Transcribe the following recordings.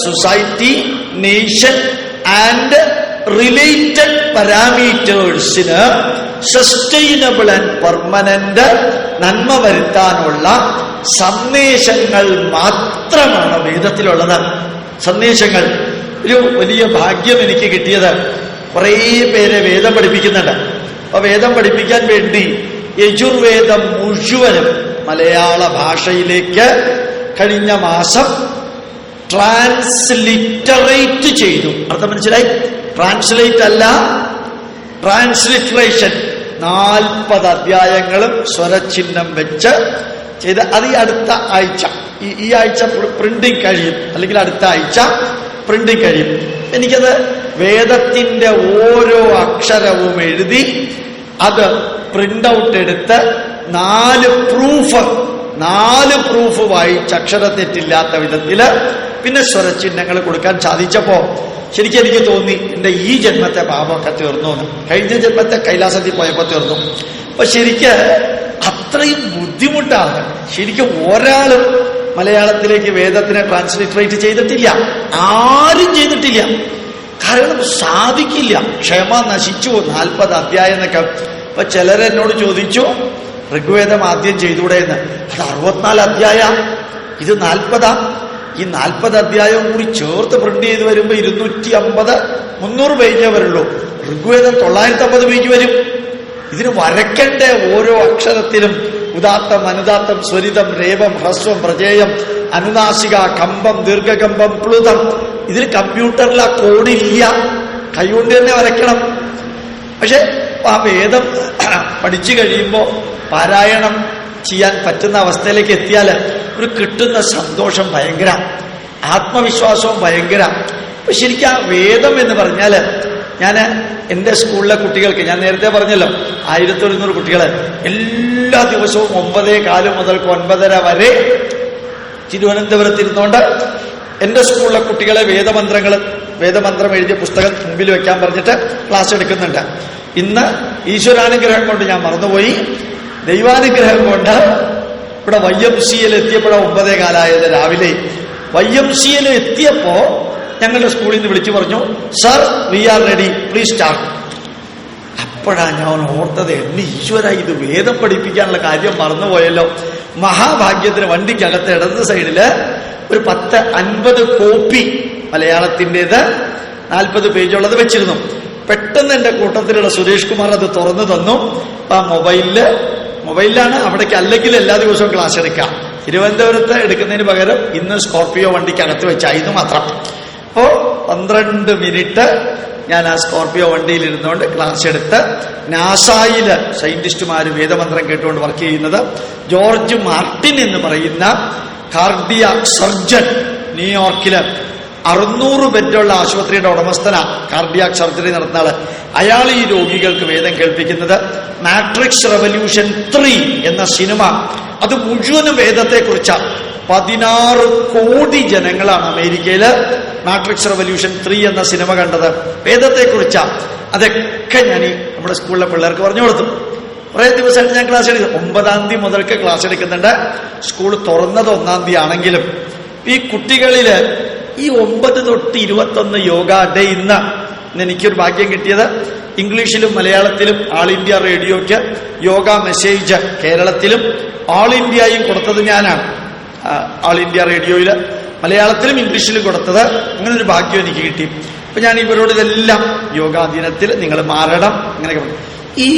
Society, nation and related പാരാമീറ്റേഴ്സിന് sustainable and permanent നന്മ വരുത്താനുള്ള സന്ദേശങ്ങൾ മാത്രമാണ് വേദത്തിലുള്ളത്. സന്ദേശങ്ങൾ. ഒരു വലിയ ഭാഗ്യം എനിക്ക് കിട്ടിയത്, കുറേ പേരെ വേദം പഠിപ്പിക്കുന്നുണ്ട്. അപ്പൊ വേദം പഠിപ്പിക്കാൻ വേണ്ടി യജുർവേദം മുഴുവനും മലയാള ഭാഷയിലേക്ക് കഴിഞ്ഞ മാസം ട്രാൻസ്ലിറ്ററേറ്റ് ചെയ്തു. അർത്ഥം മനസ്സിലായി? ട്രാൻസ്ലേറ്റ് അല്ല, ട്രാൻസ്ലിറ്ററേഷൻ. 40 അധ്യായങ്ങളും സ്വരചിഹ്നം വെച്ച് ചെയ്ത് അത് ഈ അടുത്ത ആഴ്ച, ഈ ആഴ്ച പ്രിന്റിങ് കഴിയും, അല്ലെങ്കിൽ അടുത്ത ആഴ്ച പ്രിന്റിങ് കഴിയും. എനിക്കത് വേദത്തിന്റെ ഓരോ അക്ഷരവും എഴുതി അത് പ്രിന്റ് ഔട്ട് എടുത്ത് 4 പ്രൂഫ് വായിച്ച് അക്ഷരത്തെറ്റില്ലാത്ത വിധത്തില് പിന്നെ സ്വരചിഹ്നങ്ങൾ കൊടുക്കാൻ സാധിച്ചപ്പോ ശരിക്കും എനിക്ക് തോന്നി എന്റെ ഈ ജന്മത്തെ പാപമൊക്കെ തീർന്നു എന്ന്. കഴിഞ്ഞ ജന്മത്തെ കൈലാസത്തിൽ പോയപ്പോ തീർന്നു. അപ്പൊ ശരിക്ക് അത്രയും ബുദ്ധിമുട്ടാണ്. ശരിക്കും ഒരാളും മലയാളത്തിലേക്ക് വേദത്തിനെ ട്രാൻസ്ലിറ്ററേറ്റ് ചെയ്തിട്ടില്ല, ആരും ചെയ്തിട്ടില്ല. കാരണം സാധിക്കില്ല. ക്ഷമ നശിച്ചു. 40 അധ്യായം എന്നൊക്കെ. അപ്പൊ ചിലരെന്നോട് ചോദിച്ചു ഋഗ്വേദം ആദ്യം ചെയ്തൂടെ എന്ന്. അത് 64 അധ്യായം, ഇത് 40. ഈ 40 അധ്യായവും കൂടി ചേർത്ത് പ്രിന്റ് ചെയ്ത് വരുമ്പോ 250-300 പേജേ വരുള്ളൂ. ഋഗ്വേദം 950 പേജ് വരും. ഇതിന് വരയ്ക്കണ്ടേ ഓരോ അക്ഷരത്തിലും ഉദാത്തം, അനുദാത്തം, സ്വരിതം, രേവം, ഹ്രസ്വം, പ്രജേയം, അനുനാസിക, കമ്പം, ദീർഘകമ്പം, പ്ലുതം. ഇതിൽ കമ്പ്യൂട്ടറിൽ ആ കോഡില്ല, കൈകൊണ്ട് തന്നെ വരയ്ക്കണം. പക്ഷെ ആ വേദം പഠിച്ചു കഴിയുമ്പോൾ പാരായണം ചെയ്യാൻ പറ്റുന്ന അവസ്ഥയിലേക്ക് എത്തിയാൽ ഒരു കിട്ടുന്ന സന്തോഷം ഭയങ്കര, ആത്മവിശ്വാസവും ഭയങ്കര. അപ്പൊ ശരിക്കും ആ വേദം എന്ന് പറഞ്ഞാൽ, ഞാൻ എൻ്റെ സ്കൂളിലെ കുട്ടികൾക്ക്, ഞാൻ നേരത്തെ പറഞ്ഞല്ലോ 1100 കുട്ടികളെ എല്ലാ ദിവസവും 9:15 മുതൽ 9:30 വരെ തിരുവനന്തപുരത്തിരുന്നോണ്ട് എൻ്റെ സ്കൂളിലെ കുട്ടികളെ വേദമന്ത്രം എഴുതിയ പുസ്തകം മുമ്പിൽ വെക്കാൻ പറഞ്ഞിട്ട് ക്ലാസ് എടുക്കുന്നുണ്ട്. ഇന്ന് ഈശ്വരാനുഗ്രഹം കൊണ്ട് ഞാൻ മറന്നുപോയി. ദൈവാനുഗ്രഹം കൊണ്ട് ഇവിടെ YMCA എത്തിയപ്പോഴാണ് 9:15 രാവിലെ. YMCA എത്തിയപ്പോ ഞങ്ങളുടെ സ്കൂളിൽ നിന്ന് വിളിച്ചു പറഞ്ഞു, sir we are ready, please start. അപ്പോഴാണ് ഞാൻ ഓർത്തത്, എന്നെ ഈശ്വര, ഇത് വേദം പഠിപ്പിക്കാനുള്ള കാര്യം മറന്നുപോയല്ലോ. മഹാഭാഗ്യത്തിന് വണ്ടിക്കകത്ത് ഇടത് സൈഡില് ഒരു 10-50 കോപ്പി മലയാളത്തിൻ്റെത് 40 പേജുള്ളത് വെച്ചിരുന്നു. പെട്ടെന്ന് എൻ്റെ കൂട്ടത്തിലുള്ള സുരേഷ് കുമാർ അത് തുറന്നു തന്നു. ആ മൊബൈലിലാണ് അവിടേക്ക് അല്ലെങ്കിൽ എല്ലാ ദിവസവും ക്ലാസ് എടുക്കാം. തിരുവനന്തപുരത്ത് എടുക്കുന്നതിന് പകരം ഇന്ന് സ്കോർപിയോ വണ്ടിക്കകത്ത് വെച്ചായിരുന്നു മാത്രം. അപ്പോ 12 മിനിറ്റ് ഞാൻ ആ സ്കോർപിയോ വണ്ടിയിൽ ഇരുന്നുകൊണ്ട് ക്ലാസ് എടുത്ത്, നാസായില് സയന്റിസ്റ്റുമാര് വേദമന്ത്രം കേട്ടുകൊണ്ട് വർക്ക് ചെയ്യുന്നത് ജോർജ് മാർട്ടിൻ എന്ന് പറയുന്ന കാർഡിയാക് സർജൻ, ന്യൂയോർക്കില് 600 ബെഡുള്ള ആശുപത്രിയുടെ ഉടമസ്ഥന, കാർഡിയാക് സർജറി നടത്തുന്ന ആള്. അയാൾ ഈ രോഗികൾക്ക് വേദം കേൾപ്പിക്കുന്നത്. മാട്രിക്സ് റെവല്യൂഷൻ 3 എന്ന സിനിമ, അത് മുഴുവനും വേദത്തെക്കുറിച്ചാണ്. 16 കോടി ജനങ്ങളാണ് അമേരിക്കയില് മാട്രിക്സ് റെവല്യൂഷൻ 3 എന്ന സിനിമ കണ്ടത്. വേദത്തെക്കുറിച്ചാണ്. അതൊക്കെ ഞാൻ നമ്മുടെ സ്കൂളിലെ പിള്ളേർക്ക് പറഞ്ഞു കൊടുത്തു. കുറേ ദിവസമായിട്ട് ഞാൻ ക്ലാസ് എടുക്കും. 9-ാം തീയതി മുതൽക്ക് ക്ലാസ് എടുക്കുന്നുണ്ട്. സ്കൂൾ തുറന്നത് 1-ാം തീയതി ആണെങ്കിലും ഈ കുട്ടികളില് ഈ 9 തൊട്ട് 21 യോഗ ഡേ. ഇന്ന് എനിക്കൊരു ഭാഗ്യം കിട്ടിയത്, ഇംഗ്ലീഷിലും മലയാളത്തിലും ആൾ ഇന്ത്യ റേഡിയോയ്ക്ക് യോഗ മെസ്സേജ് കേരളത്തിലും ആൾ ഇന്ത്യയും കൊടുത്തത് ഞാനാണ്. ആൾ ഇന്ത്യ റേഡിയോയില് മലയാളത്തിലും ഇംഗ്ലീഷിലും കൊടുത്തത്. അങ്ങനെ ഒരു ഭാഗ്യം എനിക്ക് കിട്ടി. അപ്പൊ ഞാൻ ഇവരോട് ഇതെല്ലാം യോഗാ ദിനത്തിൽ നിങ്ങൾ മാറണം അങ്ങനെയൊക്കെ പറഞ്ഞു. ഈ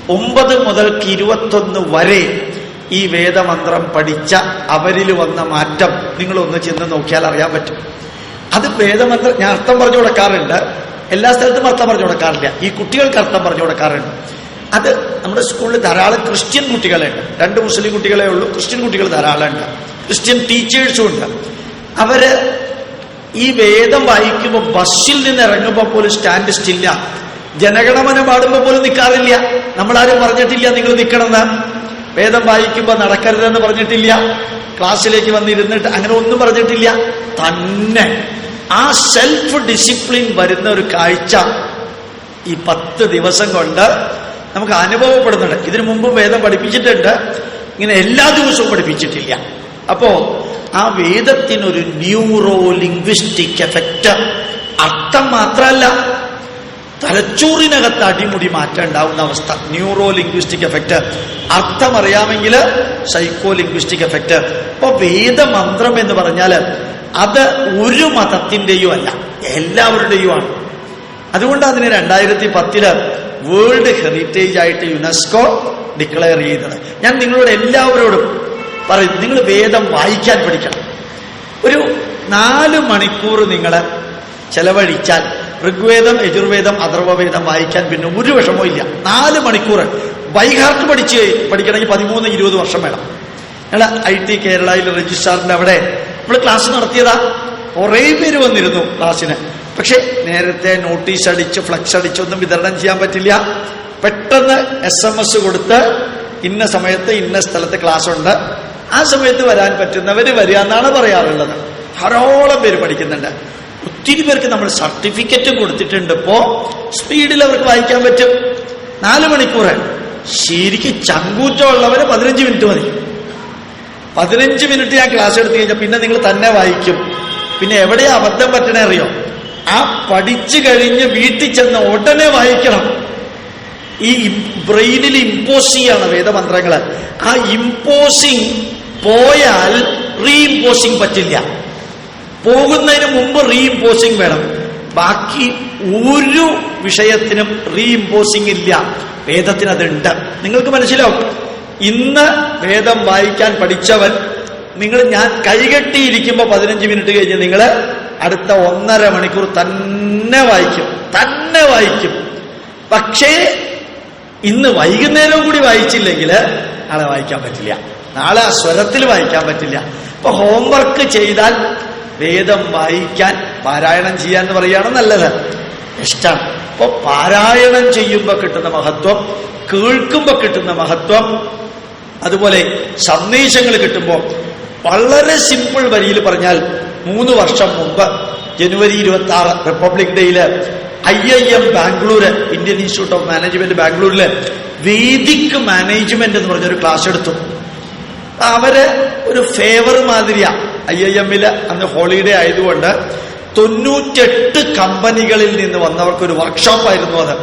9 മുതൽ 21 വരെ ഈ വേദമന്ത്രം പഠിച്ച അവരിൽ വന്ന മാറ്റം നിങ്ങളൊന്ന് ചെന്ന് നോക്കിയാൽ അറിയാൻ പറ്റും. അത് വേദമന്ത്രം ഞാൻ അർത്ഥം പറഞ്ഞു കൊടുക്കാറുണ്ട്. എല്ലാ സ്ഥലത്തും അർത്ഥം പറഞ്ഞു കൊടുക്കാറില്ല. ഈ കുട്ടികൾക്ക് അർത്ഥം പറഞ്ഞു കൊടുക്കാറുണ്ട്. അത് നമ്മുടെ സ്കൂളിൽ ധാരാളം ക്രിസ്ത്യൻ കുട്ടികളുണ്ട്. 2 മുസ്ലിം കുട്ടികളെ ഉള്ളൂ, ക്രിസ്ത്യൻ കുട്ടികൾ ധാരാളം ഉണ്ട്. ക്രിസ്ത്യൻ ടീച്ചേഴ്സും ഉണ്ട്. അവര് ഈ വേദം വായിക്കുമ്പോൾ ബസ്സിൽ നിന്ന് ഇറങ്ങുമ്പോൾ പോലും സ്റ്റാൻഡ് സ്റ്റില്ല. ജനഗണമന പാടുമ്പോൾ പോലും നിൽക്കാറില്ല. നമ്മളാരും പറഞ്ഞിട്ടില്ല നിങ്ങൾ നിൽക്കണമെന്ന്. വേദം വായിക്കുമ്പോൾ നടക്കരുതെന്ന് പറഞ്ഞിട്ടില്ല. ക്ലാസ്സിലേക്ക് വന്നിരുന്നിട്ട് അങ്ങനെ ഒന്നും പറഞ്ഞിട്ടില്ല. തന്നെ ആ സെൽഫ് ഡിസിപ്ലിൻ വരുന്ന ഒരു കാഴ്ച ഈ 10 ദിവസം കൊണ്ട് നമുക്ക് അനുഭവപ്പെടുന്നുണ്ട്. ഇതിനു മുമ്പ് വേദം പഠിപ്പിച്ചിട്ടുണ്ട്, ഇങ്ങനെ എല്ലാ ദിവസവും പഠിപ്പിച്ചിട്ടില്ല. അപ്പോ ആ വേദത്തിനൊരു ന്യൂറോ ലിംഗ്വിസ്റ്റിക് എഫക്റ്റ്. അർത്ഥം മാത്രമല്ല, തലച്ചോറിനകത്ത് അടിമുടി മാറ്റം ഉണ്ടാവുന്ന അവസ്ഥ. Neuro linguistic effect. അർത്ഥം അറിയാമെങ്കിൽ സൈക്കോ ലിംഗ്വിസ്റ്റിക് എഫക്റ്റ്. അപ്പൊ വേദമന്ത്രം എന്ന് പറഞ്ഞാൽ അത് ഒരു മതത്തിന്റെയും അല്ല, എല്ലാവരുടെയുമാണ്. അതുകൊണ്ട് അതിന് 2010 വേൾഡ് ഹെറിറ്റേജ് ആയിട്ട് യുനെസ്കോ ഡിക്ലെയർ ചെയ്തത്. ഞാൻ നിങ്ങളോട് എല്ലാവരോടും പറയും, നിങ്ങൾ വേദം വായിക്കാൻ പഠിക്കണം. ഒരു 4 മണിക്കൂർ നിങ്ങൾ ചെലവഴിച്ചാൽ ഋഗ്വേദം, യജുർവേദം, അഥർവവേദം വായിക്കാൻ പിന്നെ ഒരു വിഷമവും ഇല്ല. 4 മണിക്കൂർ ബൈഹാർട്ട് പഠിക്കണമെങ്കിൽ 13-20 വർഷം വേണം. ഞങ്ങൾ IT കേരളയിൽ രജിസ്ട്രാറിന്റെ അവിടെ നമ്മൾ ക്ലാസ് നടത്തിയതാ. കുറേ പേര് വന്നിരുന്നു ക്ലാസ്സിന്. പക്ഷെ നേരത്തെ നോട്ടീസ് അടിച്ച് ഫ്ലക്സ് അടിച്ചൊന്നും വിതരണം ചെയ്യാൻ പറ്റില്ല. പെട്ടെന്ന് SMS കൊടുത്ത് ഇന്ന സമയത്ത് ഇന്ന സ്ഥലത്ത് ക്ലാസ് ഉണ്ട്, ആ സമയത്ത് വരാൻ പറ്റുന്നവര് വരിക എന്നാണ് പറയാറുള്ളത്. ധാരാളം പേര് പഠിക്കുന്നുണ്ട്. ഒത്തിരി പേർക്ക് നമ്മൾ സർട്ടിഫിക്കറ്റും കൊടുത്തിട്ടുണ്ട്. ഇപ്പോ സ്പീഡിൽ അവർക്ക് വായിക്കാൻ പറ്റും. 4 മണിക്കൂർ. ശരിക്കും ചങ്കൂറ്റമുള്ളവര് 15 മിനിറ്റ് മതി. 15 മിനിറ്റ് ഞാൻ ക്ലാസ് എടുത്തു കഴിഞ്ഞാൽ പിന്നെ നിങ്ങൾ തന്നെ വായിക്കും. പിന്നെ എവിടെയാ അബദ്ധം പറ്റണേ അറിയോ? ആ പഠിച്ചു കഴിഞ്ഞ് വീട്ടിൽ ചെന്ന് ഉടനെ വായിക്കണം. ഈ ബ്രെയിനിൽ ഇമ്പോസ് ചെയ്യാണ് വേദമന്ത്രങ്ങള്. ആ ഇമ്പോസിങ് പോയാൽ റീഇമ്പോസിങ് പറ്റില്ല. പോകുന്നതിന് മുമ്പ് റീഇമ്പോസിങ് വേണം. ബാക്കി ഒരു വിഷയത്തിനും റീഇമ്പോസിങ് ഇല്ല. വേദത്തിന് അതുണ്ട്. നിങ്ങൾക്ക് മനസ്സിലാവും. ഇന്ന് വേദം വായിക്കാൻ പഠിച്ചവൻ ഞാൻ കൈകെട്ടിയിരിക്കുമ്പോ 15 മിനിറ്റ് കഴിഞ്ഞ് നിങ്ങൾ അടുത്ത 1.5 മണിക്കൂർ തന്നെ വായിക്കും. പക്ഷേ ഇന്ന് വൈകുന്നേരവും കൂടി വായിച്ചില്ലെങ്കിൽ നാളെ വായിക്കാൻ പറ്റില്ല. നാളെ ആ സ്വരത്തിൽ വായിക്കാൻ പറ്റില്ല. ഇപ്പൊ ഹോംവർക്ക് ചെയ്താൽ വേദം വായിക്കാൻ പാരായണം ചെയ്യാന്ന് പറയുകയാണ് നല്ലത്, ഇഷ്ടമാണ്. അപ്പൊ പാരായണം ചെയ്യുമ്പോ കിട്ടുന്ന മഹത്വം, കേൾക്കുമ്പോ കിട്ടുന്ന മഹത്വം, അതുപോലെ സന്ദേശങ്ങൾ കിട്ടുമ്പോ, വളരെ സിമ്പിൾ വരിയിൽ പറഞ്ഞാൽ 3 വർഷം മുമ്പ് ജനുവരി 26 റിപ്പബ്ലിക് ഡേയില് IIM Bangalore, Indian institute of management ബാംഗ്ലൂരില് വേദിക് മാനേജ്മെന്റ് എന്ന് പറഞ്ഞൊരു ക്ലാസ് എടുത്തു. അവര് ഒരു ഫേവർ മാതിരിയാ. IIM-ല് അന്ന് ഹോളിഡേ ആയതുകൊണ്ട് 98 കമ്പനികളിൽ നിന്ന് വന്നവർക്കൊരു വർക്ക്ഷോപ്പായിരുന്നു അത്.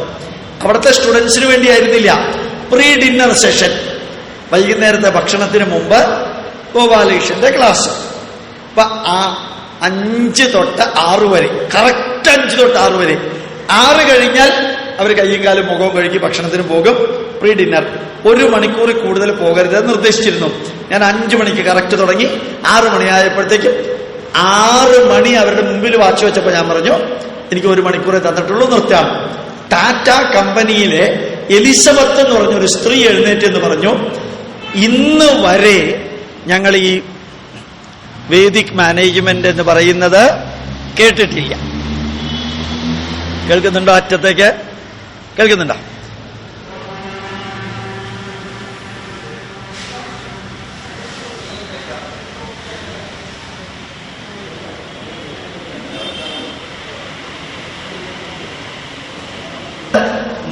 അവിടുത്തെ സ്റ്റുഡൻസിന് വേണ്ടി ആയിരുന്നില്ല. പ്രീ ഡിന്നർ സെഷൻ, വൈകുന്നേരത്തെ ഭക്ഷണത്തിന് മുമ്പ് ഗോപാലകൃഷ്ണന്റെ ക്ലാസ്. അപ്പൊ ആ 5 തൊട്ട് 6 വരെ, കറക്റ്റ് 5 തൊട്ട് 6 വരെ. 6 കഴിഞ്ഞാൽ അവർ കയ്യും കാലും മുഖവും കഴുകി ഭക്ഷണത്തിന് പോകും. പ്രീ ഡിന്നർ 1 മണിക്കൂറിൽ കൂടുതൽ പോകരുതെന്ന് നിർദ്ദേശിച്ചിരുന്നു. ഞാൻ 5 മണിക്ക് കറക്റ്റ് തുടങ്ങി. 6 മണിയായപ്പോഴത്തേക്കും 6 മണി അവരുടെ മുമ്പിൽ വാച്ച് വെച്ചപ്പോ ഞാൻ പറഞ്ഞു, എനിക്ക് 1 മണിക്കൂറേ തന്നിട്ടുള്ളൂ, നിർത്താം. ടാറ്റ കമ്പനിയിലെ എലിസബത്ത് എന്ന് പറഞ്ഞൊരു സ്ത്രീ എഴുന്നേറ്റ് എന്ന് പറഞ്ഞു, ഇന്ന് വരെ ഞങ്ങൾ ഈ വേദിക് മാനേജ്മെന്റ് എന്ന് പറയുന്നത് കേട്ടിട്ടില്ല. കേൾക്കുന്നുണ്ടോ? അറ്റത്തേക്ക് കേൾക്കുന്നുണ്ടോ?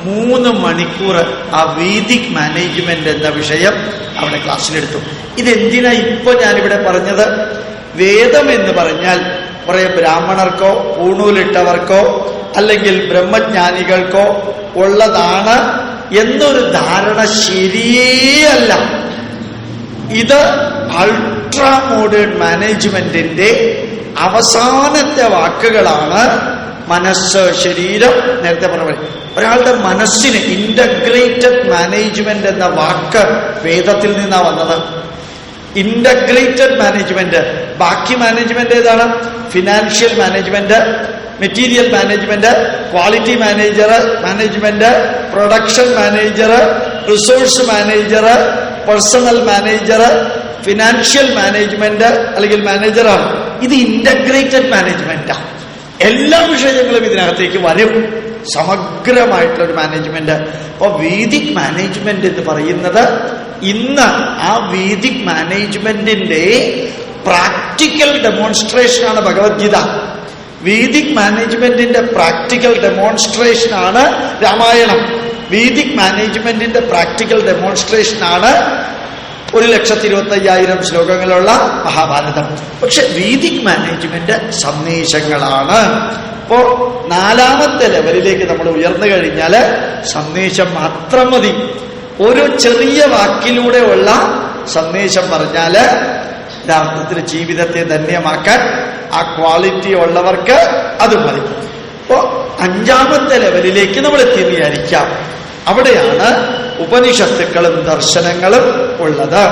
മൂന്ന് മണിക്കൂർ ആ വേദിക് മാനേജ്മെന്റ് എന്ന വിഷയം അവിടെ ക്ലാസ്സിലെടുത്തു. ഇതെന്തിനാ ഇപ്പൊ ഞാനിവിടെ പറഞ്ഞത്? വേദം എന്ന് പറഞ്ഞാൽ കുറെ ബ്രാഹ്മണർക്കോ ഊണൂലിട്ടവർക്കോ അല്ലെങ്കിൽ ബ്രഹ്മജ്ഞാനികൾക്കോ ഉള്ളതാണ് എന്നൊരു ധാരണ ശരിയേ അല്ല. ഇത് അൾട്രാ മോഡേൺ മാനേജ്മെന്റിന്റെ അവസാനത്തെ വാക്കുകളാണ്. മനസ്സ്, ശരീരം, നേരത്തെ പറഞ്ഞ ഒരാളുടെ മനസ്സിന് ഇന്റഗ്രേറ്റഡ് മാനേജ്മെന്റ് എന്ന വാക്ക് വേദത്തിൽ നിന്നാ വന്നത്. Integrated management. ബാക്കി മാനേജ്മെന്റ് ഏതാണ്? Financial management, material management, quality management, production manager, resource manager, personal manager, financial management അല്ലെങ്കിൽ മാനേജറാണ്. ഇത് ഇന്റഗ്രേറ്റഡ് മാനേജ്മെന്റാണ്. എല്ലാ വിഷയങ്ങളും ഇതിനകത്തേക്ക് വരും. സമഗ്രമായിട്ടുള്ളൊരു മാനേജ്മെന്റ്. അപ്പൊ വേദിക് മാനേജ്മെന്റ് എന്ന് പറയുന്നത് ഇന്ന് ആ വേദിക് മാനേജ്മെന്റിന്റെ പ്രാക്ടിക്കൽ ഡെമോൺസ്ട്രേഷനാണ് ഭഗവത്ഗീത. വേദിക് മാനേജ്മെന്റിന്റെ പ്രാക്ടിക്കൽ ഡെമോൺസ്ട്രേഷനാണ് രാമായണം. വേദിക് മാനേജ്മെന്റിന്റെ പ്രാക്ടിക്കൽ ഡെമോൺസ്ട്രേഷനാണ് 1,25,000 ശ്ലോകങ്ങളുള്ള മഹാഭാരതം. പക്ഷെ വേദിക് മാനേജ്മെന്റ് സന്ദേശങ്ങളാണ്. അപ്പോ 4ാമത്തെ ലെവലിലേക്ക് നമ്മൾ ഉയർന്നു കഴിഞ്ഞാൽ സന്ദേശം മാത്രം മതി. ഒരു ചെറിയ വാക്കിലൂടെ ഉള്ള സന്ദേശം പറഞ്ഞാല് യഥാർത്ഥത്തിൽ ജീവിതത്തെ ധന്യമാക്കാൻ ആ ക്വാളിറ്റി ഉള്ളവർക്ക് അത് മതി. അപ്പോ 5ാമത്തെ ലെവലിലേക്ക് നമ്മൾ എത്തിയെന്ന് വിചാരിക്കാം. അവിടെയാണ് ഉപനിഷത്തുക്കളും ദർശനങ്ങളും ഉള്ളത്.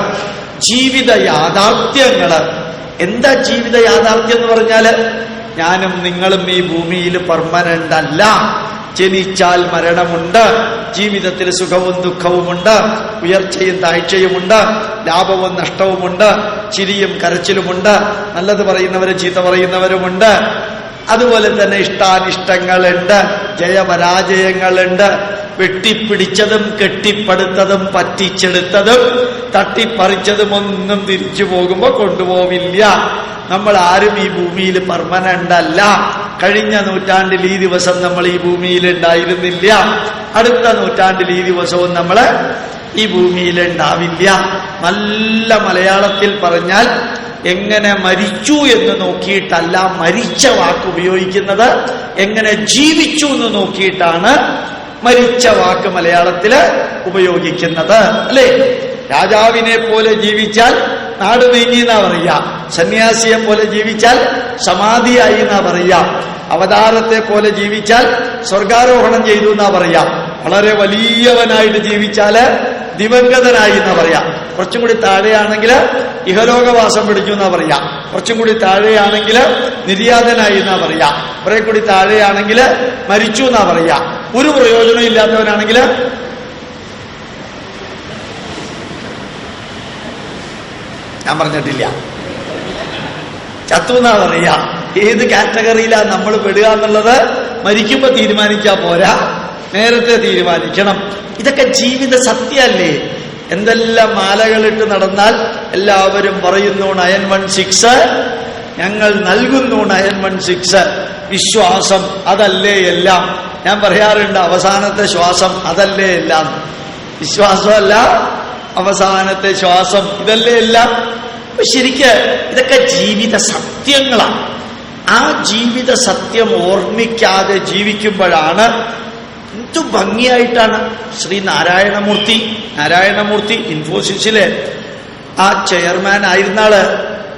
ജീവിത യാഥാർത്ഥ്യങ്ങള്. എന്താ ജീവിത യാഥാർത്ഥ്യം എന്ന് പറഞ്ഞാല്, ഞാനും നിങ്ങളും ഈ ഭൂമിയിൽ പെർമനന്റ് അല്ല. ജനിച്ചാൽ മരണമുണ്ട്, ജീവിതത്തിൽ സുഖവും ദുഃഖവുമുണ്ട്, ഉയർച്ചയും താഴ്ചയുമുണ്ട്, ലാഭവും നഷ്ടവുമുണ്ട്, ചിരിയും കരച്ചിലുമുണ്ട്, നല്ലത് പറയുന്നവരും ചീത്ത പറയുന്നവരുമുണ്ട്. അതുപോലെ തന്നെ ഇഷ്ടാനിഷ്ടങ്ങളുണ്ട്, ജയപരാജയങ്ങളുണ്ട്, വെട്ടിപ്പിടിച്ചതും കെട്ടിപ്പടുത്തതും പറ്റിച്ചെടുത്തതും തട്ടിപ്പറിച്ചതും ഒന്നും തിരിച്ചു പോകുമ്പോ കൊണ്ടുപോവില്ല. നമ്മൾ ആരും ഈ ഭൂമിയിൽ പെർമനന്റ് അല്ല. കഴിഞ്ഞ നൂറ്റാണ്ടിൽ ഈ ദിവസം നമ്മൾ ഈ ഭൂമിയിൽ ഉണ്ടായിരുന്നില്ല. അടുത്ത നൂറ്റാണ്ടിൽ ഈ ദിവസവും നമ്മൾ ഈ ഭൂമിയിൽ ഉണ്ടാവില്ല. നല്ല മലയാളത്തിൽ പറഞ്ഞാൽ എങ്ങനെ മരിച്ചു എന്ന് നോക്കിയിട്ടല്ല മരിച്ച വാക്ക് ഉപയോഗിക്കുന്നത്, എങ്ങനെ ജീവിച്ചു എന്ന് നോക്കിയിട്ടാണ് മരിച്ച വാക്ക് മലയാളത്തില് ഉപയോഗിക്കുന്നത്. അല്ലേ? രാജാവിനെ പോലെ ജീവിച്ചാൽ നാട് നീങ്ങി എന്നാ പറയാ, സന്യാസിയെ പോലെ ജീവിച്ചാൽ സമാധിയായി എന്നാ പറയാ, അവതാരത്തെ പോലെ ജീവിച്ചാൽ സ്വർഗാരോഹണം ചെയ്തു എന്നാ പറയാ, വളരെ വലിയവനായിട്ട് ജീവിച്ചാല് ദിവംഗതനായി എന്നാ പറയാ, കുറച്ചും കൂടി താഴെയാണെങ്കിൽ ഇഹലോകവാസം പിടിച്ചു എന്നാ പറയാ, കുറച്ചും കൂടി താഴെയാണെങ്കിൽ നിര്യാതനായി എന്നാ പറയാ, കുറെ കൂടി താഴെയാണെങ്കിൽ മരിച്ചു എന്നാ പറയാ. ഒരു പ്രയോജനം ഇല്ലാത്തവനാണെങ്കിൽ ഞാൻ പറഞ്ഞിട്ടില്ല, ചത്തു എന്നാ പറയാ. ഏത് കാറ്റഗറിയിലാ നമ്മൾ പെടുക എന്നുള്ളത് മരിക്കുമ്പോ തീരുമാനിച്ചാ പോരാ, നേരത്തെ തീരുമാനിക്കണം. ഇതൊക്കെ ജീവിത സത്യമല്ലേ? എന്തെല്ലാം മാലകളിട്ട് നടന്നാൽ എല്ലാവരും പറയുന്നു 916, ഞങ്ങൾ നൽകുന്നു 916. വിശ്വാസം അതല്ലേ എല്ലാം. ഞാൻ പറയാറുണ്ട്, അവസാനത്തെ ശ്വാസം അതല്ലേ എല്ലാം. വിശ്വാസമല്ല, അവസാനത്തെ ശ്വാസം ഇതല്ലേ എല്ലാം. ശരിക്ക് ഇതൊക്കെ ജീവിത സത്യങ്ങളാണ്. ആ ജീവിത സത്യം ഓർമ്മിക്കാതെ ജീവിക്കുമ്പോഴാണ് എന്തു ഭംഗിയായിട്ടാണ് ശ്രീ നാരായണമൂർത്തി ഇൻഫോസിസിലെ ആ ചെയർമാൻ ആയിരുന്നാള്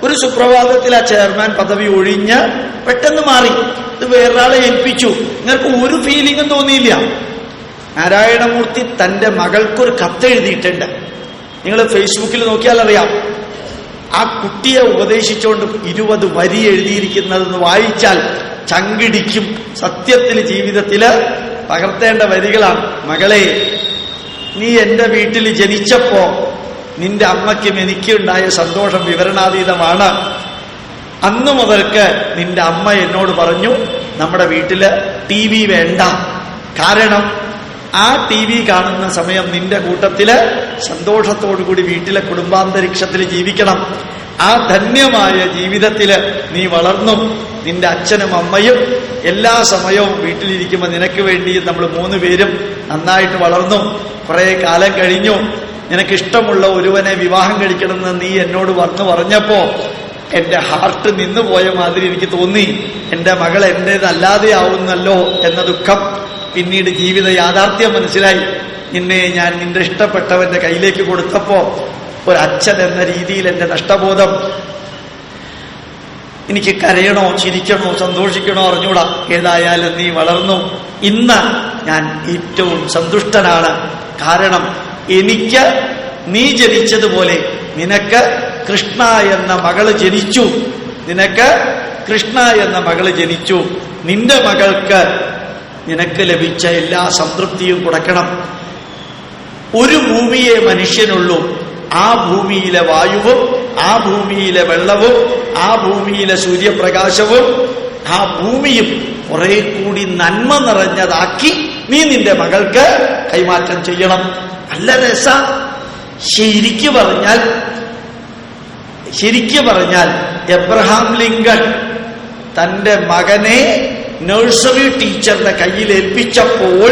ഒരു സുപ്രഭാതത്തിൽ ആ ചെയർമാൻ പദവി ഒഴിഞ്ഞ് പെട്ടെന്ന് മാറി. ഇത് വേറൊരാളെ ഏൽപ്പിച്ചു. നിങ്ങൾക്ക് ഒരു ഫീലിംഗും തോന്നിയില്ല. നാരായണമൂർത്തി തന്റെ മകൾക്കൊരു കത്തെഴുതിയിട്ടുണ്ട്. നിങ്ങൾ ഫേസ്ബുക്കിൽ നോക്കിയാൽ അറിയാം. ആ കുട്ടിയെ ഉപദേശിച്ചുകൊണ്ട് 20 വരി എഴുതിയിരിക്കുന്നതെന്ന് വായിച്ചാൽ ചങ്കിടിക്കും. സത്യത്തിൽ ജീവിതത്തില് പകർത്തേണ്ട വരികളാണ്. മകളെ, നീ എന്റെ വീട്ടിൽ ജനിച്ചപ്പോ നിന്റെ അമ്മയ്ക്കും എനിക്കുണ്ടായ സന്തോഷം വിവരണാതീതമാണ്. അന്നു മുതൽക്ക് നിന്റെ അമ്മ എന്നോട് പറഞ്ഞു, നമ്മുടെ വീട്ടില് TV വേണ്ട. കാരണം ആ TV കാണുന്ന സമയം നിന്റെ കൂട്ടത്തില് സന്തോഷത്തോടുകൂടി വീട്ടിലെ കുടുംബാന്തരീക്ഷത്തിൽ ജീവിക്കണം. ആ ധന്യമായ ജീവിതത്തില് നീ വളർന്നു. നിന്റെ അച്ഛനും അമ്മയും എല്ലാ സമയവും വീട്ടിലിരിക്കുമ്പോൾ നിനക്ക് വേണ്ടി നമ്മൾ 3 പേരും നന്നായിട്ട് വളർന്നു. കുറെ കാലം കഴിഞ്ഞു. നിനക്കിഷ്ടമുള്ള ഒരുവനെ വിവാഹം കഴിക്കണമെന്ന് നീ എന്നോട് വന്നു പറഞ്ഞപ്പോ എന്റെ ഹാർട്ട് നിന്നുപോയ മാതിരി എനിക്ക് തോന്നി. എന്റെ മകൾ എന്റേതല്ലാതെ ആവുന്നല്ലോ എന്ന ദുഃഖം. പിന്നീട് ജീവിത യാഥാർത്ഥ്യം മനസ്സിലായി. നിന്നെ ഞാൻ നിന്റെ ഇഷ്ടപ്പെട്ടവന്റെ കയ്യിലേക്ക് കൊടുത്തപ്പോ ഒരച്ഛൻ എന്ന രീതിയിൽ എന്റെ നഷ്ടബോധം. എനിക്ക് കരയണോ ചിരിക്കണോ സന്തോഷിക്കണോ അറിഞ്ഞൂടാ. ഏതായാലും നീ വളർന്നു. ഇന്ന് ഞാൻ ഏറ്റവും സന്തുഷ്ടനാണ്. കാരണം എനിക്ക് നീ ജനിച്ചതുപോലെ നിനക്ക് കൃഷ്ണ എന്ന മകള് ജനിച്ചു. നിന്റെ മകൾക്ക് നിനക്ക് ലഭിച്ച എല്ലാ സംതൃപ്തിയും കൊടുക്കണം. ഒരു ഭൂമിയെ മനുഷ്യനുള്ളൂ. ആ ഭൂമിയിലെ വായുവും ആ ഭൂമിയിലെ വെള്ളവും ആ ഭൂമിയിലെ സൂര്യപ്രകാശവും ആ ഭൂമിയും കുറെ കൂടി നന്മ നിറഞ്ഞതാക്കി നീ നിന്റെ മകൾക്ക് കൈമാറ്റം ചെയ്യണം. നല്ല രസ. ശരിക്കു പറഞ്ഞാൽ എബ്രഹാം ലിങ്കൺ തന്റെ മകനെ നഴ്സറി ടീച്ചറുടെ കയ്യിൽ ഏൽപ്പിച്ചപ്പോൾ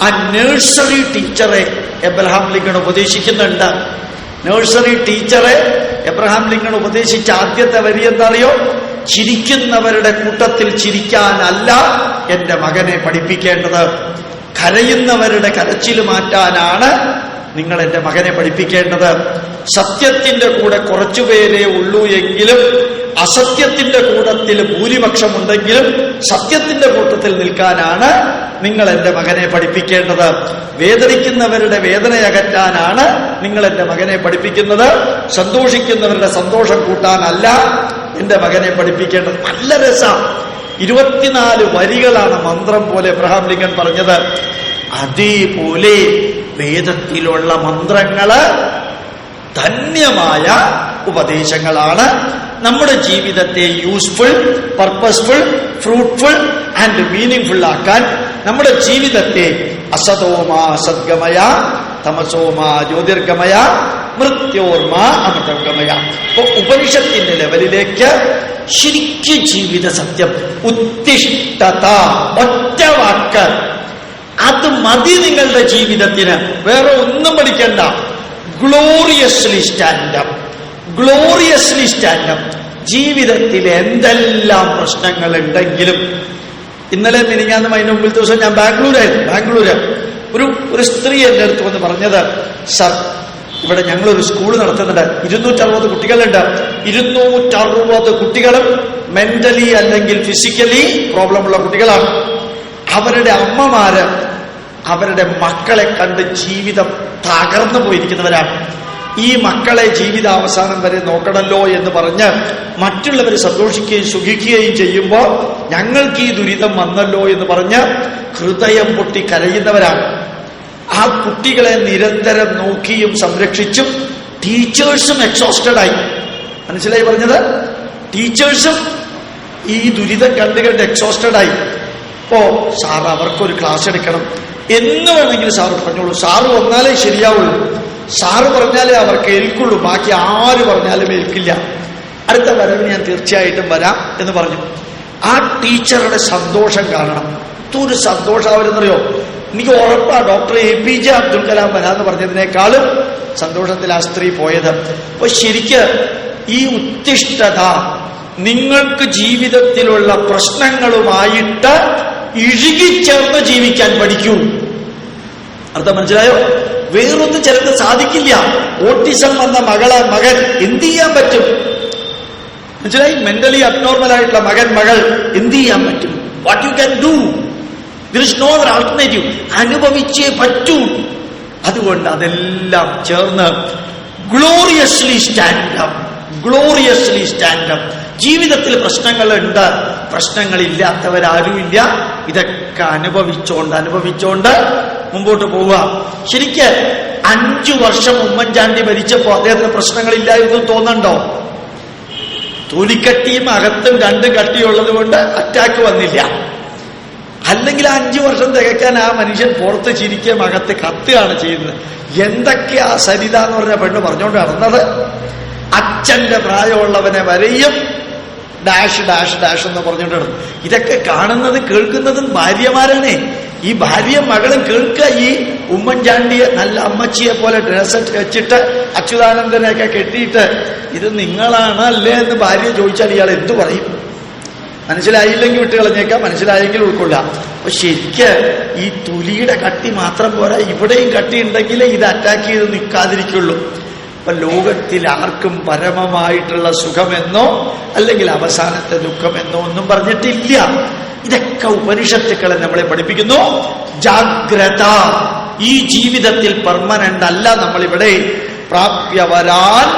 ആ നഴ്സറി ടീച്ചറെ എബ്രഹാം ലിങ്കൺ ഉപദേശിക്കുന്നുണ്ട്. നഴ്സറി ടീച്ചറെ എബ്രഹാം ലിങ്കൺ ഉപദേശിച്ച ആദ്യത്തെ വരി എന്തറിയോ? ചിരിക്കുന്നവരുടെ കൂട്ടത്തിൽ ചിരിക്കാനല്ല എന്റെ മകനെ പഠിപ്പിക്കേണ്ടത്, കരയുന്നവരുടെ കരച്ചിൽ മാറ്റാനാണ് നിങ്ങൾ എന്റെ മകനെ പഠിപ്പിക്കേണ്ടത്. സത്യത്തിന്റെ കൂടെ കുറച്ചുപേരേ ഉള്ളൂ എങ്കിലും അസത്യത്തിന്റെ കൂട്ടത്തിൽ ഭൂരിപക്ഷമുണ്ടെങ്കിലും സത്യത്തിന്റെ കൂട്ടത്തിൽ നിൽക്കാനാണ് നിങ്ങൾ എന്റെ മകനെ പഠിപ്പിക്കേണ്ടത്. വേദനിക്കുന്നവരുടെ വേദനയകറ്റാനാണ് നിങ്ങൾ എന്റെ മകനെ പഠിപ്പിക്കുന്നത്, സന്തോഷിക്കുന്നവരുടെ സന്തോഷം കൂട്ടാനല്ല എന്റെ മകനെ പഠിപ്പിക്കേണ്ടത്. നല്ല രസം. 24 വരികളാണ് മന്ത്രം പോലെ എബ്രഹാം ലിങ്കൺ പറഞ്ഞത്. അതേപോലെ വേദത്തിലുള്ള മന്ത്രങ്ങള് ധന്യമായ ഉപദേശങ്ങളാണ്. നമ്മുടെ ജീവിതത്തെ useful, purposeful, fruitful and meaningful ആക്കാൻ, നമ്മുടെ ജീവിതത്തെ അസതോമാ സദ്ഗമയ തമസോമാ ജ്യോതിർഗമയ മൃത്യോർമാ അമൃതഗമയ. അപ്പൊ ഉപനിഷത്തിന്റെ ലെവലിലേക്ക് ശരിക്കും ജീവിത സത്യം, ഉത്തിഷ്ഠത, ഒറ്റ വാക്ക്, അത് മതി നിങ്ങളുടെ ജീവിതത്തിന്. വേറെ ഒന്നും പഠിക്കണ്ട. Gloriously stand up, gloriously stand up. ജീവിതത്തിൽ എന്തെല്ലാം പ്രശ്നങ്ങൾ ഉണ്ടെങ്കിലും, ഇന്നലെ മിനിഞ്ഞാന്നും അതിന് മുമ്പിൽ ദിവസം ഞാൻ ബാംഗ്ലൂര് ഒരു സ്ത്രീ എന്റെ അടുത്ത് വന്ന് പറഞ്ഞത്, സർ ഇവിടെ ഞങ്ങളൊരു സ്കൂൾ നടത്തുന്നുണ്ട്, 260 കുട്ടികളുണ്ട്. 260 കുട്ടികളും മെന്റലി അല്ലെങ്കിൽ ഫിസിക്കലി പ്രോബ്ലം ഉള്ള കുട്ടികളാണ്. അവരുടെ അമ്മമാര് അവരുടെ മക്കളെ കണ്ട് ജീവിതം തകർന്നു പോയിരിക്കുന്നവരാണ്. ഈ മക്കളെ ജീവിതാവസാനം വരെ നോക്കണമല്ലോ എന്ന് പറഞ്ഞ് മറ്റുള്ളവർ സന്തോഷിക്കുകയും സുഖിക്കുകയും ചെയ്യുമ്പോൾ ഞങ്ങൾക്ക് ഈ ദുരിതം വന്നല്ലോ എന്ന് പറഞ്ഞ് ഹൃദയം പൊട്ടി കരയുന്നവരാണ്. ആ കുട്ടികളെ നിരന്തരം നോക്കിയും സംരക്ഷിച്ചും ടീച്ചേഴ്സും എക്സോസ്റ്റഡായി. മനസ്സിലായി പറഞ്ഞത്? ടീച്ചേഴ്സും ഈ ദുരിതം കണ്ട് എക്സോസ്റ്റഡായി. ഇപ്പോ സാർ അവർക്കൊരു ക്ലാസ് എടുക്കണം എന്ന് വേണമെങ്കിൽ സാറ് പറഞ്ഞോളൂ, സാറ് വന്നാലേ ശരിയാവുള്ളൂ, സാറ് പറഞ്ഞാലേ അവർ കേൾക്കുള്ളൂ, ബാക്കി ആര് പറഞ്ഞാലും ഏൽക്കില്ല. അടുത്ത വരവ് ഞാൻ തീർച്ചയായിട്ടും വരാം എന്ന് പറഞ്ഞു. ആ ടീച്ചറുടെ സന്തോഷം കാണണം. ഒരു സന്തോഷം അവരെന്നറിയോ? എനിക്ക് ഉറപ്പാ ഡോക്ടർ APJ അബ്ദുൽ കലാം വരാന്ന് പറഞ്ഞതിനേക്കാളും സന്തോഷത്തിൽ ആ സ്ത്രീ പോയത്. അപ്പൊ ശരിക്ക് ഈ ഉത്തിഷ്ഠത, നിങ്ങൾക്ക് ജീവിതത്തിലുള്ള പ്രശ്നങ്ങളുമായിട്ട് ഇഴുകിച്ചേർന്ന് ജീവിക്കാൻ പഠിക്കൂ. അർത്ഥം മനസ്സിലായോ? വേറൊന്നും ചിലത് സാധിക്കില്ല. ഓട്ടിസം വന്ന മകൻ എന്ത് ചെയ്യാൻ പറ്റും? മനസ്സിലായി? മെന്റലി അബ്നോർമൽ ആയിട്ടുള്ള മകൾ എന്ത് ചെയ്യാൻ പറ്റും? What you can do? There is no other alternative. അനുഭവിച്ചേ പറ്റൂ. അതുകൊണ്ട് അതെല്ലാം ചേർന്ന് ഗ്ലോറിയസ്ലി സ്റ്റാൻഡപ്പ്, ഗ്ലോറിയസ്ലി സ്റ്റാൻഡപ്പ്. ജീവിതത്തിൽ പ്രശ്നങ്ങളുണ്ട്, പ്രശ്നങ്ങളില്ലാത്തവരാരുമില്ല. ഇതൊക്കെ അനുഭവിച്ചോണ്ട് മുമ്പോട്ട് പോവുക. ശരിക്ക് 5 വർഷം ഉമ്മൻചാണ്ടി ഭരിച്ചപ്പോ അദ്ദേഹത്തിന് പ്രശ്നങ്ങളില്ലായിരുന്നു തോന്നണ്ടോ? തൊലിക്കട്ടിയും അകത്തും 2 കട്ടിയുള്ളത് കൊണ്ട് അറ്റാക്ക് വന്നില്ല. അല്ലെങ്കിൽ 5 വർഷം തികയ്ക്കാൻ ആ മനുഷ്യൻ പുറത്ത് ചിരിക്കുകയും അകത്ത് കത്തുകയാണ് ചെയ്യുന്നത്. എന്തൊക്കെയാ സരിത എന്ന് പറഞ്ഞ പെണ്ണ് പറഞ്ഞുകൊണ്ട് നടന്നത്? അച്ഛന്റെ പ്രായമുള്ളവനെ വരെയും ഡാഷ് ഡാഷ് ഡാഷ് എന്ന് പറഞ്ഞുകൊണ്ട് നടന്നു. ഇതൊക്കെ കാണുന്നത് കേൾക്കുന്നതും ഭാര്യമാരാണേ. ഈ ഭാര്യയും മകളും കേൾക്കുക. ഈ ഉമ്മൻചാണ്ടിയെ നല്ല അമ്മച്ചിയെ പോലെ ഡ്രസ്സ് വെച്ചിട്ട് അച്യുതാനന്ദനെയൊക്കെ കെട്ടിയിട്ട് ഇത് നിങ്ങളാണ് അല്ലേ എന്ന് ഭാര്യ ചോദിച്ചാൽ ഇയാൾ എന്തു പറയും? മനസ്സിലായില്ലെങ്കിൽ വിട്ടുകളഞ്ഞേക്കാം, മനസ്സിലായെങ്കിൽ ഉൾക്കൊള്ളാം. അപ്പൊ ശരിക്ക് ഈ തൊലിയുടെ കട്ടി മാത്രം പോരാ, ഇവിടെയും കട്ടി ഉണ്ടെങ്കിലേ ഇത് അറ്റാക്ക് ചെയ്ത് നിൽക്കാതിരിക്കുള്ളൂ. അപ്പൊ ലോകത്തിൽ ആർക്കും പരമമായിട്ടുള്ള സുഖമെന്നോ അല്ലെങ്കിൽ അവസാനത്തെ ദുഃഖമെന്നോ ഒന്നും പറഞ്ഞിട്ടില്ല. ഇതൊക്കെ ഉപനിഷത്തുക്കളെ നമ്മളെ പഠിപ്പിക്കുന്നു. ജാഗ്രത. ഈ ജീവിതത്തിൽ പെർമനന്റ് അല്ല നമ്മളിവിടെ. പ്രാപ്യവരാന്നിബോധത.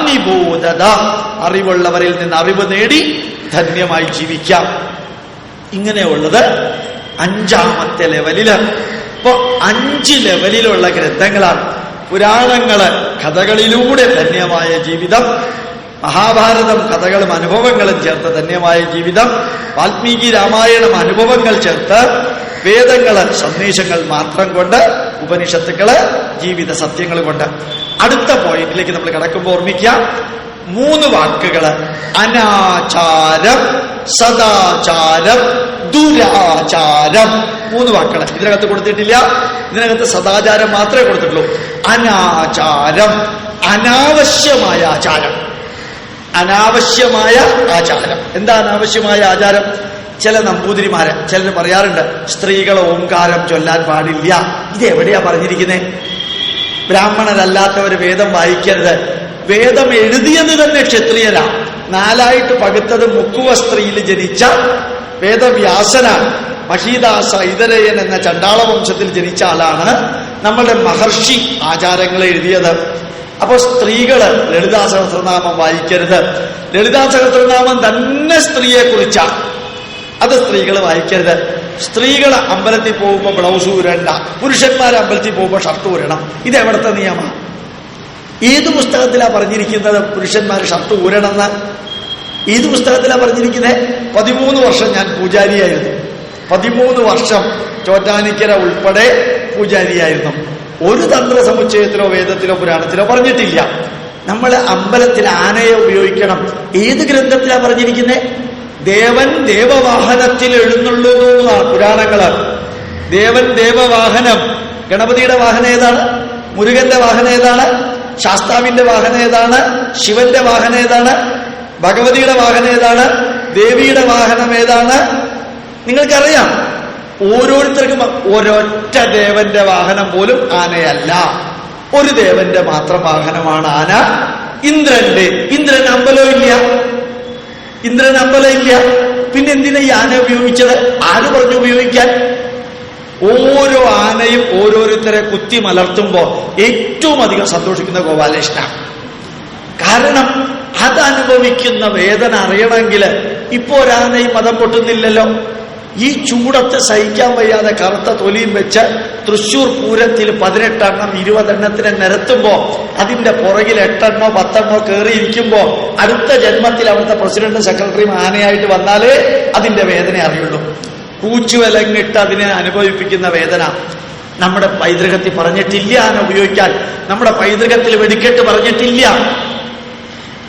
അറിവുള്ളവരിൽ നിന്ന് അറിവ് നേടി ധന്യമായി ജീവിക്കാം. ഇങ്ങനെയുള്ളത് 5ാമത്തെ ലെവലില്. ഇപ്പൊ 5 ലെവലിലുള്ള ഗ്രന്ഥങ്ങളാണ്. പുരാണങ്ങള്, കഥകളിലൂടെ ധന്യമായ ജീവിതം. മഹാഭാരതം കഥകളും അനുഭവങ്ങളും ചേർത്ത് ധന്യമായ ജീവിതം. വാൽമീകി രാമായണം അനുഭവങ്ങൾ ചേർത്ത്, വേദങ്ങള് സന്ദേശങ്ങൾ മാത്രം കൊണ്ട്, ഉപനിഷത്തുക്കള് ജീവിത സത്യങ്ങൾ കൊണ്ട്. അടുത്ത പോയിന്റിലേക്ക് നമ്മൾ കിടക്കുമ്പോൾ ഓർമ്മിക്കാം 3 വാക്കുകള്: അനാചാരം, സദാചാരം, ദുരാചാരം. 3 വാക്കുകള് ഇതിനകത്ത് കൊടുത്തിട്ടില്ല. ഇതിനകത്ത് സദാചാരം മാത്രമേ കൊടുത്തിട്ടുള്ളൂ. അനാചാരം, അനാവശ്യമായ ആചാരം. അനാവശ്യമായ ആചാരം. എന്താ അനാവശ്യമായ ആചാരം? ചില നമ്പൂതിരിമാര് ചിലർ പറയാറുണ്ട്, സ്ത്രീകൾ ഓംകാരം ചൊല്ലാൻ പാടില്ല. ഇതെവിടെയാ പറഞ്ഞിരിക്കുന്നത്? ബ്രാഹ്മണരല്ലാത്തവർ വേദം വായിക്കരുത്. വേദം എഴുതിയത് തന്നെ ക്ഷത്രിയരാ. 4 പകുത്തത് മുക്കുവ സ്ത്രീയിൽ ജനിച്ച വേദവ്യാസനാണ്. മഹീദാസ ഇതരയൻ എന്ന ചണ്ടാള വംശത്തിൽ ജനിച്ച ആളാണ് നമ്മളുടെ മഹർഷി ആചാരങ്ങൾ എഴുതിയത്. അപ്പോ സ്ത്രീകള് ലളിതാ സഹസ്രനാമം വായിക്കരുത്. ലളിതാ സഹസ്രനാമം തന്നെ സ്ത്രീയെ കുറിച്ചാണ്. അത് സ്ത്രീകൾ വായിക്കരുത്. സ്ത്രീകൾ അമ്പലത്തിൽ പോകുമ്പോൾ ബ്ലൗസ് ഊരണ്ട, പുരുഷന്മാർ അമ്പലത്തിൽ പോകുമ്പോൾ ഷർട്ട് ഊരണം. ഇതെവിടുത്തെ നിയമമാണ്? ഏത് പുസ്തകത്തിലാ പറഞ്ഞിരിക്കുന്നത് പുരുഷന്മാർ ഷർട്ട് ഊരണമെന്ന്? ഏത് പുസ്തകത്തിലാ പറഞ്ഞിരിക്കുന്നത്? 13 വർഷം ഞാൻ പൂജാരിയായിരുന്നു. 13 വർഷം ചോറ്റാനിക്കര ഉൾപ്പെടെ പൂജാരിയായിരുന്നു. ഒരു തന്ത്ര സമുച്ചയത്തിലോ വേദത്തിലോ പുരാണത്തിലോ പറഞ്ഞിട്ടില്ല നമ്മൾ അമ്പലത്തിൽ ആനയെ ഉപയോഗിക്കണം. ഏത് ഗ്രന്ഥത്തിലാ പറഞ്ഞിരിക്കുന്നത്? ദേവൻ ദേവവാഹനത്തിൽ എഴുന്നള്ളുന്നു എന്നാണ് പുരാണങ്ങള്. ദേവൻ ദേവവാഹനം. ഗണപതിയുടെ വാഹനം ഏതാണ്? മുരുകന്റെ വാഹനം ഏതാണ്? ശാസ്താവിന്റെ വാഹനം ഏതാണ്? ശിവന്റെ വാഹനം ഏതാണ്? ഭഗവതിയുടെ വാഹനം ഏതാണ്? ദേവിയുടെ വാഹനം ഏതാണ്? നിങ്ങൾക്കറിയാം. ഓരോരുത്തർക്കും ഒരൊറ്റ ദേവന്റെ വാഹനം പോലും ആനയല്ല. ഒരു ദേവന്റെ മാത്രം വാഹനമാണ് ആന. ഇന്ദ്രന്റെ. ഇന്ദ്രൻ അമ്പലം ഇല്ല. ഇന്ദ്രൻ അമ്പലം ഇല്ല. പിന്നെ എന്തിനാ ഈ ആന ഉപയോഗിച്ചത്? ആര് പറഞ്ഞു ഉപയോഗിക്കാൻ? ഓരോ ആനയും ഓരോരുത്തരെ കുത്തി മലർത്തുമ്പോ ഏറ്റവും അധികം സന്തോഷിക്കുന്ന ഗോപാലകൃഷ്ണനാണ്. കാരണം അതനുഭവിക്കുന്ന വേദന അറിയണമെങ്കിൽ ഇപ്പോ ഒരാനയും മതം പൊട്ടുന്നില്ലല്ലോ. ഈ ചൂടത്ത് സഹിക്കാൻ വയ്യാതെ കറുത്ത തൊലിയും വെച്ച് തൃശ്ശൂർ പൂരത്തിൽ 18 എണ്ണം 20 എണ്ണത്തിനെ നിരത്തുമ്പോ അതിന്റെ പുറകിൽ 8 എണ്ണോ 10 എണ്ണോ കയറിയിരിക്കുമ്പോ അടുത്ത ജന്മത്തിൽ അവിടുത്തെ പ്രസിഡന്റും സെക്രട്ടറിയും ആനയായിട്ട് വന്നാലേ അതിന്റെ വേദന അറിയുള്ളൂ. കൂച്ചുവിലങ്ങിട്ട് അതിനെ അനുഭവിപ്പിക്കുന്ന വേദന നമ്മുടെ പൈതൃകത്തിൽ പറഞ്ഞിട്ടില്ല. ആന ഉപയോഗിക്കാൻ നമ്മുടെ പൈതൃകത്തിൽ വെടിക്കെട്ട് പറഞ്ഞിട്ടില്ല.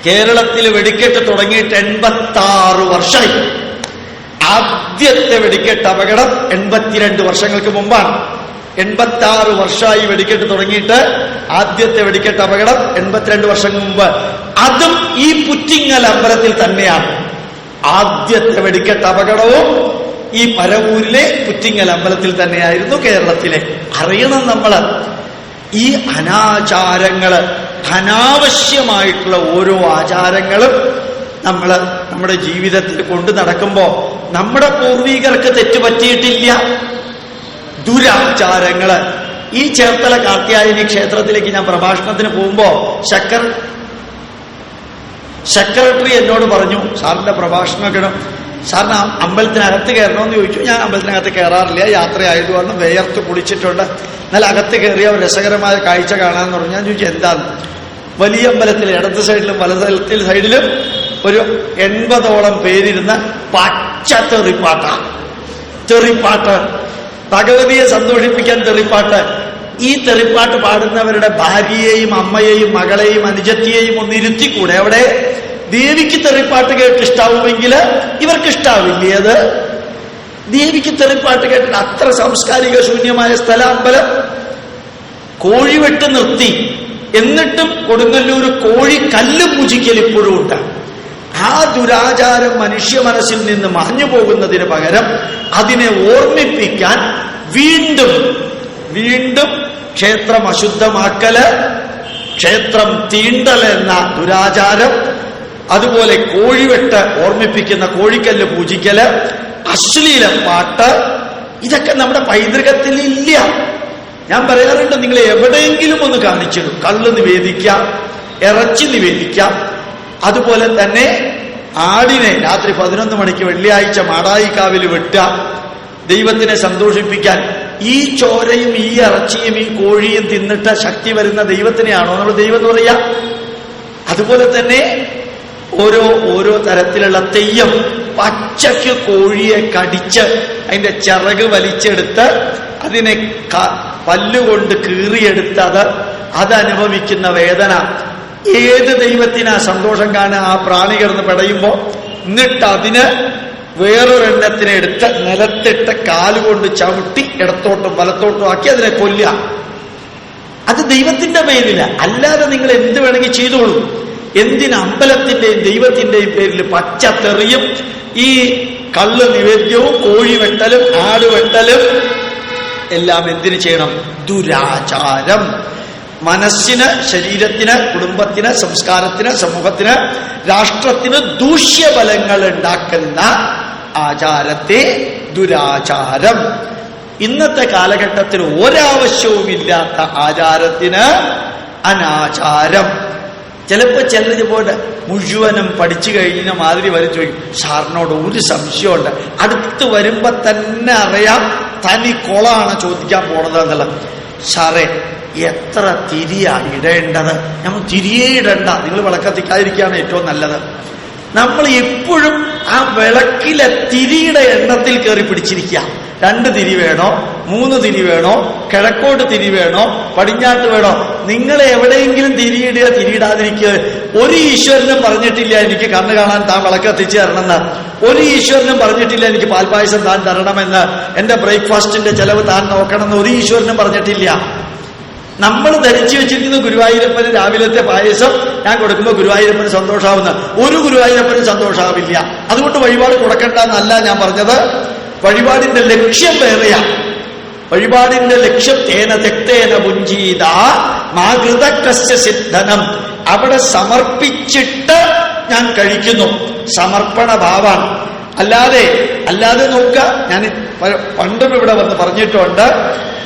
കേരളത്തിൽ വെടിക്കെട്ട് തുടങ്ങിയിട്ട് 86 വർഷമായി. ആദ്യത്തെ വെടിക്കെട്ട് അപകടം 82 വർഷങ്ങൾക്ക് മുമ്പാണ്. 86 വർഷമായി വെടിക്കെട്ട് തുടങ്ങിയിട്ട്. ആദ്യത്തെ വെടിക്കെട്ട് അപകടം 82 വർഷം മുമ്പ്. അതും ഈ പുറ്റിങ്ങൽ അമ്പലത്തിൽ തന്നെയാണ്. ആദ്യത്തെ വെടിക്കെട്ട് അപകടവും ഈ പരവൂരിലെ പുറ്റിങ്ങൽ അമ്പലത്തിൽ തന്നെയായിരുന്നു. കേരളത്തിലെ അറിയണം നമ്മള്. ഈ അനാചാരങ്ങള്, അനാവശ്യമായിട്ടുള്ള ഓരോ ആചാരങ്ങളും നമ്മള് നമ്മുടെ ജീവിതത്തിൽ കൊണ്ടു നടക്കുമ്പോ നമ്മുടെ പൂർവികർക്ക് തെറ്റുപറ്റിയിട്ടില്ല. ദുരാചാരങ്ങള്. ഈ ചേർത്തല കാർത്യായനി ക്ഷേത്രത്തിലേക്ക് ഞാൻ പ്രഭാഷണത്തിന് പോകുമ്പോ സെക്രട്ടറി എന്നോട് പറഞ്ഞു, സാറിന്റെ പ്രഭാഷണം കേട്ടോ, സാറിന് അമ്പലത്തിനകത്ത് കയറണമെന്ന് ചോദിച്ചു. ഞാൻ അമ്പലത്തിനകത്ത് കയറാറില്ല, യാത്രയായതുകൊണ്ട് വേർത്ത് കുളിച്ചിട്ടുണ്ട്. എന്നാൽ അകത്ത് കയറിയ ഒരു രസകരമായ കാഴ്ച കാണാമെന്ന് പറഞ്ഞു. ഞാൻ ചോദിച്ചു എന്താന്ന്. വലിയ അമ്പലത്തിൽ ഇടത് സൈഡിലും വലത് സൈഡിലും ഒരു 80ഓളം പേരിരുന്ന പച്ച തെറിപ്പാട്ട്, ഭഗവതിയെ സന്തോഷിപ്പിക്കാൻ തെറിപ്പാട്ട്. ഈ തെറിപ്പാട്ട് പാടുന്നവരുടെ ഭാര്യയെയും അമ്മയെയും മകളെയും അനുജത്തിയെയും ഒന്ന് ഇരുത്തിക്കൂടെ? അവിടെ ദേവിക്ക് തെറിപ്പാട്ട് കേട്ട് ഇഷ്ടാവുമെങ്കിൽ ഇവർക്ക് ഇഷ്ടാവില്ലേ? അത് ദേവിക്ക് തെറിപ്പാട്ട് കേട്ടിട്ട് അത്ര സാംസ്കാരിക ശൂന്യമായ സ്ഥലം അമ്പലം. കോഴിവെട്ട് നിർത്തി. എന്നിട്ടും കൊടുങ്ങല്ലൂർ കോഴി കല്ല് പൂജിക്കൽ ഇപ്പോഴും ഉണ്ട്. ആ ദുരാചാരം മനുഷ്യ മനസ്സിൽ നിന്ന് മാഞ്ഞു പോകുന്നതിന് പകരം അതിനെ ഓർമ്മിപ്പിക്കാൻ വീണ്ടും ക്ഷേത്രം അശുദ്ധമാക്കല്, ക്ഷേത്രം തീണ്ടല് എന്ന ദുരാചാരം, അതുപോലെ കോഴിവെട്ട് ഓർമ്മിപ്പിക്കുന്ന കോഴിക്കല്ല് പൂജിക്കല്, അശ്ലീല പാട്ട്, ഇതൊക്കെ നമ്മുടെ പൈതൃകത്തിൽ ഇല്ല. ഞാൻ പറയാറുണ്ട്, നിങ്ങൾ എവിടെയെങ്കിലും ഒന്ന് കാണിച്ചിടും. കള്ള് നിവേദിക്കാം, ഇറച്ചി നിവേദിക്കാം, അതുപോലെ തന്നെ ആടിനെ രാത്രി 11 മണിക്ക് വെള്ളിയാഴ്ച മാടായിക്കാവിൽ വെട്ടുക, ദൈവത്തിനെ സന്തോഷിപ്പിക്കാൻ. ഈ ചോരയും ഈ ഇറച്ചിയും ഈ കോഴിയും തിന്നിട്ട് ശക്തി വരുന്ന ദൈവത്തിനെയാണോ നമ്മൾ ദൈവം എന്ന് പറയാ? അതുപോലെ തന്നെ ഓരോ തരത്തിലുള്ള തെയ്യം, പച്ചയ്ക്ക് കോഴിയെ കടിച്ച് അതിന്റെ ചിറക് വലിച്ചെടുത്ത് അതിനെ പല്ലുകൊണ്ട് കീറിയെടുത്ത് അതനുഭവിക്കുന്ന വേദന. ഏത് ദൈവത്തിനാ സന്തോഷം കാണുക? ആ പ്രാണി കിടന്ന് പിടയുമ്പോ. എന്നിട്ട് അതിന് വേറൊരെണ്ണത്തിനെ എടുത്ത് നിലത്തിട്ട് കാലുകൊണ്ട് ചവിട്ടി ഇടത്തോട്ടും വലത്തോട്ടും ആക്കി അതിനെ കൊല്ലുക. അത് ദൈവത്തിന്റെ പേരില്ല. അല്ലാതെ നിങ്ങൾ എന്ത് വേണമെങ്കിൽ ചെയ്തോളൂ. എന്തിന് അമ്പലത്തിന്റെയും ദൈവത്തിന്റെയും പേരിൽ പച്ചത്തെറിയും ഈ കള്ള് നിവേദ്യവും കോഴി വെട്ടലും ആട് വെട്ടലും എല്ലാം എന്തിനു ചെയ്യണം? ദുരാചാരം. മനസ്സിന്, ശരീരത്തിന്, കുടുംബത്തിന്, സംസ്കാരത്തിന്, സമൂഹത്തിന്, രാഷ്ട്രത്തിന് ദൂഷ്യഫലങ്ങൾ ഉണ്ടാക്കുന്ന ആചാരത്തെ ദുരാചാരം. ഇന്നത്തെ കാലഘട്ടത്തിൽ ഒരാവശ്യവുമില്ലാത്ത ആചാരത്തിന് അനാചാരം. ചിലപ്പോൾ ചിലത് പോലെ മുഴുവനും പഠിച്ചു കഴിഞ്ഞ മാതിരി വരും ചോദിക്കും, സാറിനോട് ഒരു സംശയമുണ്ട്. അടുത്ത് വരുമ്പോ തന്നെ അറിയാം തനി കൊളാണ് ചോദിക്കാൻ പോണത് എന്നുള്ളത്. സാറേ, എത്ര തിരിയാണ് ഇടേണ്ടത്? നമ്മൾ തിരിയേ ഇടണ്ട, നിങ്ങൾ വിളക്കത്തിക്കാതിരിക്കുകയാണ് ഏറ്റവും നല്ലത്. നമ്മൾ എപ്പോഴും ആ വിളക്കിലെ തിരിയുടെ എണ്ണത്തിൽ കയറി പിടിച്ചിരിക്കുക. 2 തിരി വേണോ, 3 തിരി വേണോ, കിഴക്കോട്ട് തിരി വേണോ, പടിഞ്ഞാട്ട് വേണോ? നിങ്ങൾ എവിടെയെങ്കിലും തിരിയിടുക, തിരിയിടാതിരിക്കുക. ഒരു ഈശ്വരനും പറഞ്ഞിട്ടില്ല എനിക്ക് കണ്ണ് കാണാൻ താൻ വിളക്ക് എത്തിച്ചു തരണമെന്ന്. ഒരു ഈശ്വരനും പറഞ്ഞിട്ടില്ല എനിക്ക് പാൽപ്പായസം താൻ തരണമെന്ന്, എന്റെ ബ്രേക്ക്ഫാസ്റ്റിന്റെ ചെലവ് താൻ നോക്കണമെന്ന് ഒരു ഈശ്വരനും പറഞ്ഞിട്ടില്ല. നമ്മൾ ധരിച്ചു വെച്ചിരിക്കുന്ന ഗുരുവായൂരപ്പന് രാവിലത്തെ പായസം ഞാൻ കൊടുക്കുമ്പോൾ ഗുരുവായൂരപ്പന് സന്തോഷാവുന്ന ഒരു ഗുരുവായൂരപ്പന് സന്തോഷാവില്ല. അതുകൊണ്ട് വഴിപാട് കൊടുക്കണ്ടെന്നല്ല ഞാൻ പറഞ്ഞത്. വഴിപാടിന്റെ ലക്ഷ്യം വേറെയാ. വഴിപാടിന്റെ ലക്ഷ്യം തേന തെക്തേന പുഞ്ചീത മാകൃതകസ്യ സിദ്ധനം. അവിടെ സമർപ്പിച്ചിട്ട് ഞാൻ കഴിക്കുന്നു. സമർപ്പണ ഭാവാണ്. അല്ലാതെ നോക്കുക, ഞാൻ പണ്ടും ഇവിടെ വന്ന് പറഞ്ഞിട്ടുണ്ട്,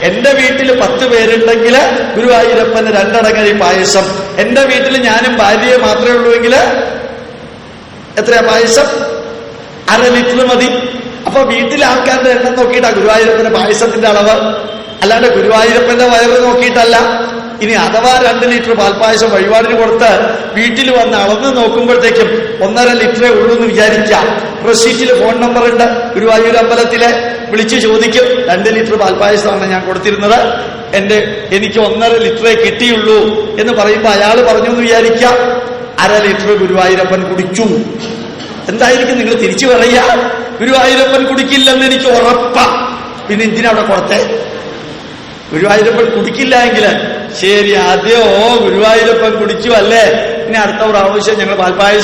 എന്റെ വീട്ടിൽ 10 പേരുണ്ടെങ്കിൽ ഗുരുവായൂരപ്പന് 2 അടങ്ങഴി പായസം. എന്റെ വീട്ടിൽ ഞാനും ഭാര്യയെ മാത്രമേ ഉള്ളൂവെങ്കിൽ എത്രയാ പായസം? 1/2 ലിറ്റർ മതി. അപ്പൊ വീട്ടിലെ ആൾക്കാരുടെ എണ്ണം നോക്കിയിട്ടാ ഗുരുവായൂരപ്പന്റെ പായസത്തിന്റെ അളവ്, അല്ലാണ്ട് ഗുരുവായൂരപ്പന്റെ വയറ് നോക്കിയിട്ടല്ല. ഇനി അഥവാ 2 ലിറ്റർ പാൽപ്പായസം വഴിപാടിന് കൊടുത്ത് വീട്ടിൽ വന്ന് അളന്ന് നോക്കുമ്പോഴത്തേക്കും 1.5 ലിറ്ററേ ഉള്ളൂ എന്ന് വിചാരിക്കാം. റെസീറ്റിൽ ഫോൺ നമ്പർ ഉണ്ട്. ഗുരുവായൂർ അമ്പലത്തിലെ വിളിച്ച് ചോദിക്കും, 2 ലിറ്റർ പാൽപ്പായസമാണ് ഞാൻ കൊടുത്തിരുന്നത്, എനിക്ക് 1.5 ലിറ്ററേ കിട്ടിയുള്ളൂ എന്ന് പറയുമ്പോൾ അയാൾ പറഞ്ഞു എന്ന് വിചാരിക്കാം 1/2 ലിറ്റർ ഗുരുവായൂരപ്പൻ കുടിച്ചു. എന്തായിരിക്കും നിങ്ങൾ തിരിച്ചു പറയുക? ഗുരുവായൂരപ്പൻ കുടിക്കില്ലെന്ന് എനിക്ക് ഉറപ്പാ. പിന്നെ എന്തിനവിടെ കൊടുത്തേ? ഗുരുവായൂരപ്പൻ കുടിക്കില്ല എങ്കിൽ ശരി, അതെയോ ഗുരുവായൂരപ്പൻ കുടിച്ചു അല്ലേ, ഇനി അടുത്ത പ്രാവശ്യം ഞങ്ങൾ പാൽപ്പായസം